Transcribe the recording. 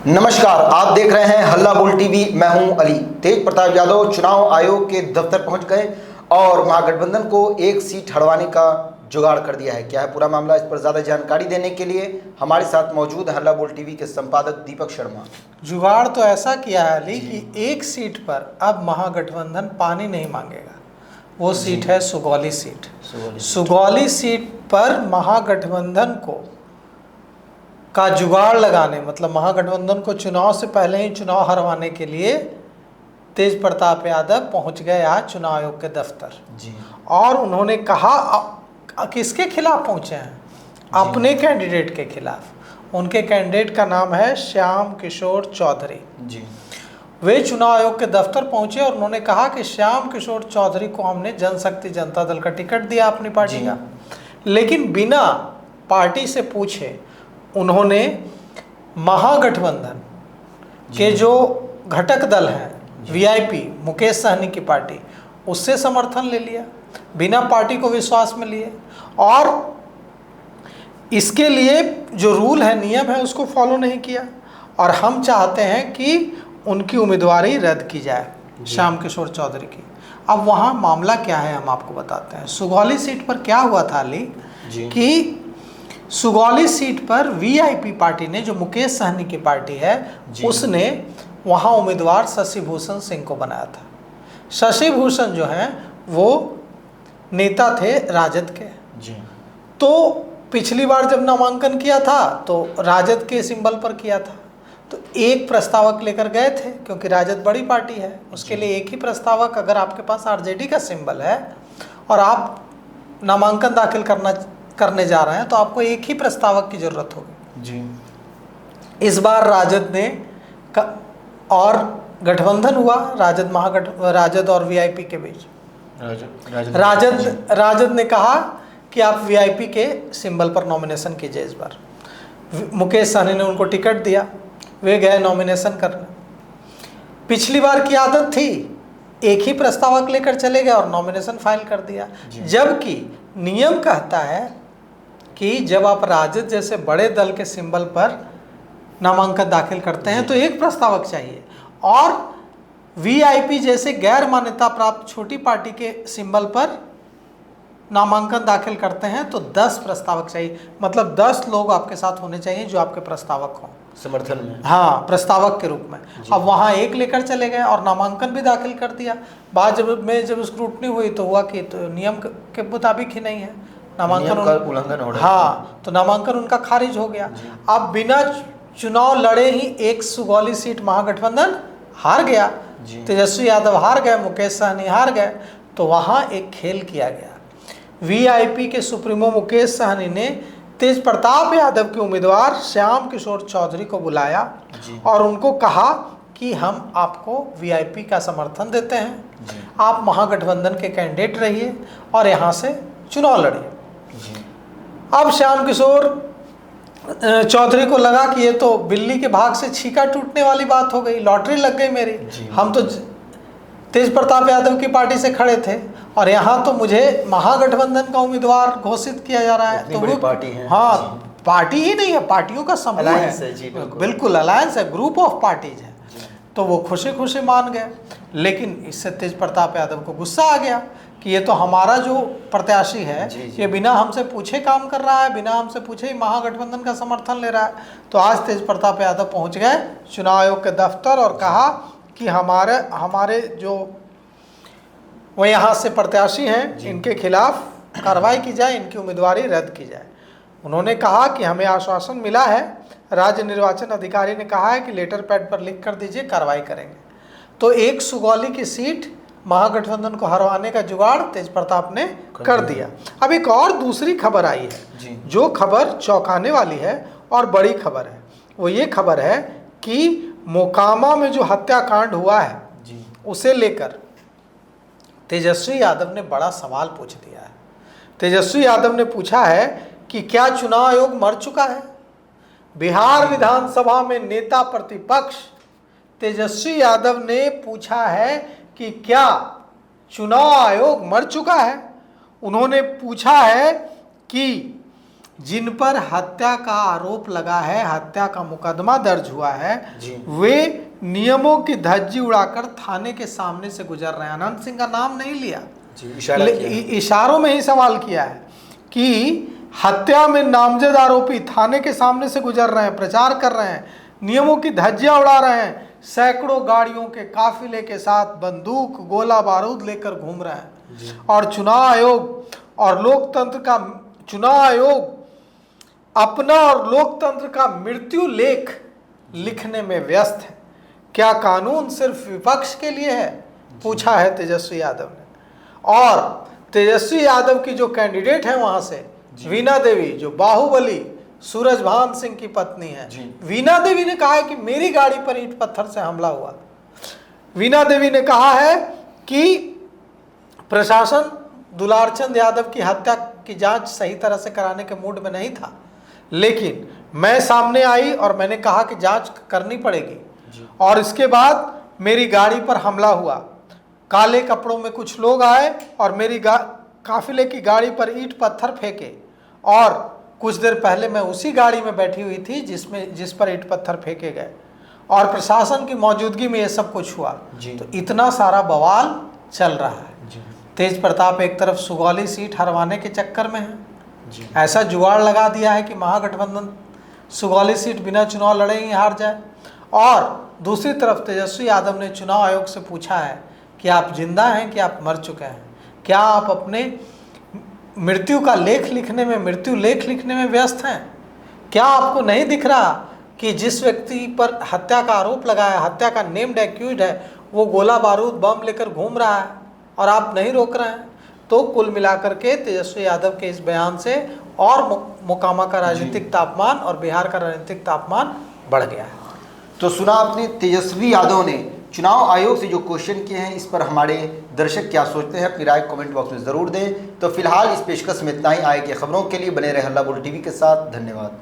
नमस्कार, आप देख रहे हैं हल्ला बोल टीवी। मैं हूं अली। तेज प्रताप यादव चुनाव आयोग के दफ्तर पहुंच गए और महागठबंधन को एक सीट हटवाने का जुगाड़ कर दिया है। क्या है पूरा मामला, इस पर ज़्यादा जानकारी देने के लिए हमारे साथ मौजूद हल्ला बोल टीवी के संपादक दीपक शर्मा। जुगाड़ तो ऐसा किया है अली कि एक सीट पर अब महागठबंधन पानी नहीं मांगेगा। वो सीट है सुगौली सीट। सुगौली सीट पर महागठबंधन का जुगाड़ लगाने, मतलब महागठबंधन को चुनाव से पहले ही चुनाव हरवाने के लिए तेज प्रताप यादव पहुंच गए आज चुनाव आयोग के दफ्तर जी। और उन्होंने कहा किसके खिलाफ पहुंचे हैं? अपने कैंडिडेट के खिलाफ। उनके कैंडिडेट का नाम है श्याम किशोर चौधरी जी। वे चुनाव आयोग के दफ्तर पहुंचे और उन्होंने कहा कि श्याम किशोर चौधरी को हमने जनशक्ति जनता दल का टिकट दिया अपनी पार्टी का, लेकिन बिना पार्टी से पूछे उन्होंने महागठबंधन के जो घटक दल हैं वीआईपी मुकेश सहनी की पार्टी, उससे समर्थन ले लिया बिना पार्टी को विश्वास में लिए। और इसके लिए जो रूल है, नियम है, उसको फॉलो नहीं किया। और हम चाहते हैं कि उनकी उम्मीदवारी रद्द की जाए, श्याम किशोर चौधरी की। अब वहाँ मामला क्या है हम आपको बताते हैं। सुगौली सीट पर क्या हुआ था अली कि सुगौली सीट पर वीआईपी पार्टी ने, जो मुकेश सहनी की पार्टी है, उसने वहाँ उम्मीदवार शशि भूषण सिंह को बनाया था। शशि भूषण जो हैं वो नेता थे राजद के जी। तो पिछली बार जब नामांकन किया था तो राजद के सिंबल पर किया था, तो एक प्रस्तावक लेकर गए थे, क्योंकि राजद बड़ी पार्टी है, उसके लिए एक ही प्रस्तावक। अगर आपके पास आरजेडी का सिंबल है और आप नामांकन दाखिल करने जा रहे हैं तो आपको एक ही प्रस्तावक की जरूरत होगी जी। इस बार राजद ने और गठबंधन हुआ राजद और वीआईपी के बीच। राजद ने कहा कि आप वीआईपी के सिंबल पर नॉमिनेशन कीजिए। इस बार मुकेश सहनी ने उनको टिकट दिया, वे गए नॉमिनेशन करने। पिछली बार की आदत थी, एक ही प्रस्तावक लेकर चले गए और नॉमिनेशन फाइल कर दिया, जबकि नियम कहता है कि जब आप राजद जैसे बड़े दल के सिंबल पर नामांकन दाखिल करते हैं तो एक प्रस्तावक चाहिए, और वीआईपी जैसे गैर मान्यता प्राप्त छोटी पार्टी के सिंबल पर नामांकन दाखिल करते हैं तो 10 प्रस्तावक चाहिए। मतलब 10 लोग आपके साथ होने चाहिए जो आपके प्रस्तावक हों समर्थन में, हाँ, प्रस्तावक के रूप में। अब वहाँ एक लेकर चले गए और नामांकन भी दाखिल कर दिया। बाद जब स्क्रूटनी हुई तो हुआ कि तो नियम के मुताबिक ही नहीं है, नामांकन उल्लंघन हो रहा है। हाँ, तो नामांकन उनका खारिज हो गया। अब बिना चुनाव लड़े ही एक सुगौली सीट महागठबंधन हार गया, तेजस्वी यादव हार गए, मुकेश सहनी हार गए। तो वहाँ एक खेल किया गया। वीआईपी के सुप्रीमो मुकेश सहनी ने तेज प्रताप यादव के उम्मीदवार श्याम किशोर चौधरी को बुलाया और उनको कहा कि हम आपको वीआईपी का समर्थन देते हैं, आप महागठबंधन के कैंडिडेट रहिए और यहाँ से चुनाव लड़िए। अब श्याम किशोर चौधरी को लगा कि ये तो बिल्ली के भाग से छीका टूटने वाली बात हो गई, लॉटरी लग गई मेरी। हम तो तेज प्रताप यादव की पार्टी से खड़े थे और यहाँ तो मुझे महागठबंधन का उम्मीदवार घोषित किया जा रहा है। तो बड़ी पार्टी है। हाँ, पार्टी ही नहीं है, पार्टियों का समूह है जी, बिल्कुल अलायंस है, ग्रुप ऑफ पार्टीज है। तो वो खुशी खुशी मान गए, लेकिन इससे तेज प्रताप यादव को गुस्सा आ गया कि ये तो हमारा जो प्रत्याशी है ये बिना हमसे पूछे काम कर रहा है, बिना हमसे पूछे ही महागठबंधन का समर्थन ले रहा है। तो आज तेज प्रताप यादव पहुंच गए चुनाव आयोग के दफ्तर और कहा कि हमारे जो वो यहाँ से प्रत्याशी हैं इनके खिलाफ कार्रवाई की जाए, इनकी उम्मीदवारी रद्द की जाए। उन्होंने कहा कि हमें आश्वासन मिला है, राज्य निर्वाचन अधिकारी ने कहा है कि लेटर पैड पर लिख कर दीजिए, कार्रवाई करेंगे। तो एक सुगौली की सीट महागठबंधन को हरवाने का जुगाड़ तेज प्रताप ने कर दिया। अब एक और दूसरी खबर आई है जो खबर चौंकाने वाली है और बड़ी खबर है। वो ये खबर है कि मोकामा में जो हत्याकांड हुआ है उसे लेकर तेजस्वी यादव ने बड़ा सवाल पूछ दिया है। तेजस्वी यादव ने पूछा है कि क्या चुनाव आयोग मर चुका है? बिहार विधानसभा में नेता प्रतिपक्ष तेजस्वी यादव ने पूछा है कि क्या चुनाव आयोग मर चुका है। उन्होंने पूछा है कि जिन पर हत्या का आरोप लगा है, हत्या का मुकदमा दर्ज हुआ है, जी। वे नियमों की धज्जी उड़ाकर थाने के सामने से गुजर रहे हैं। अनंत सिंह का नाम नहीं लिया, जी, इशारा किया है। इशारों में ही सवाल किया है कि हत्या में नामजद आरोपी थाने के सामने से गुजर रहे हैं, प्रचार कर रहे हैं, नियमों की धज्जियां उड़ा रहे हैं, सैकड़ों गाड़ियों के काफिले के साथ बंदूक गोला बारूद लेकर घूम रहे हैं, और चुनाव आयोग और लोकतंत्र का चुनाव आयोग अपना और लोकतंत्र का मृत्यु लेख लिखने में व्यस्त है। क्या कानून सिर्फ विपक्ष के लिए है? पूछा है तेजस्वी यादव ने। और तेजस्वी यादव की जो कैंडिडेट है वहां से वीणा देवी, जो बाहुबली सूरजभान सिंह की पत्नी है, वीणा देवी ने कहा है कि मेरी गाड़ी पर ईंट पत्थर से हमला हुआ। वीणा देवी ने कहा है कि प्रशासन दुलारचंद यादव की हत्या की जांच सही तरह से कराने के मूड में नहीं था, लेकिन मैं सामने आई और मैंने कहा कि जांच करनी पड़ेगी, और इसके बाद मेरी गाड़ी पर हमला हुआ। काले कपड़ों में कुछ लोग आए और मेरी काफिले की गाड़ी पर ईंट पत्थर फेंके, और कुछ देर पहले मैं उसी गाड़ी में बैठी हुई थी जिस पर ईंट पत्थर फेंके गए, और प्रशासन की मौजूदगी में ये सब कुछ हुआ। तो इतना सारा बवाल चल रहा है। तेज प्रताप एक तरफ सुगौली सीट हरवाने के चक्कर में है, ऐसा जुगाड़ लगा दिया है कि महागठबंधन सुगौली सीट बिना चुनाव लड़े ही हार जाए, और दूसरी तरफ तेजस्वी यादव ने चुनाव आयोग से पूछा है कि आप जिंदा हैं कि आप मर चुके हैं, क्या आप अपने मृत्यु का लेख लिखने में मृत्यु लेख लिखने में व्यस्त हैं? क्या आपको नहीं दिख रहा कि जिस व्यक्ति पर हत्या का आरोप लगा है, हत्या का नेम्ड एक्यूज्ड है, वो गोला बारूद बम लेकर घूम रहा है और आप नहीं रोक रहे हैं? तो कुल मिलाकर के तेजस्वी यादव के इस बयान से और मोकामा का राजनीतिक तापमान और बिहार का राजनीतिक तापमान बढ़ गया है। तो सुना आपने तेजस्वी यादव ने चुनाव आयोग से जो क्वेश्चन किए हैं, इस पर हमारे दर्शक क्या सोचते हैं, अपनी राय कमेंट बॉक्स में ज़रूर दें। तो फिलहाल इस पेशकश में इतना ही। आगे की खबरों के लिए बने रहे हल्ला बोल टीवी के साथ। धन्यवाद।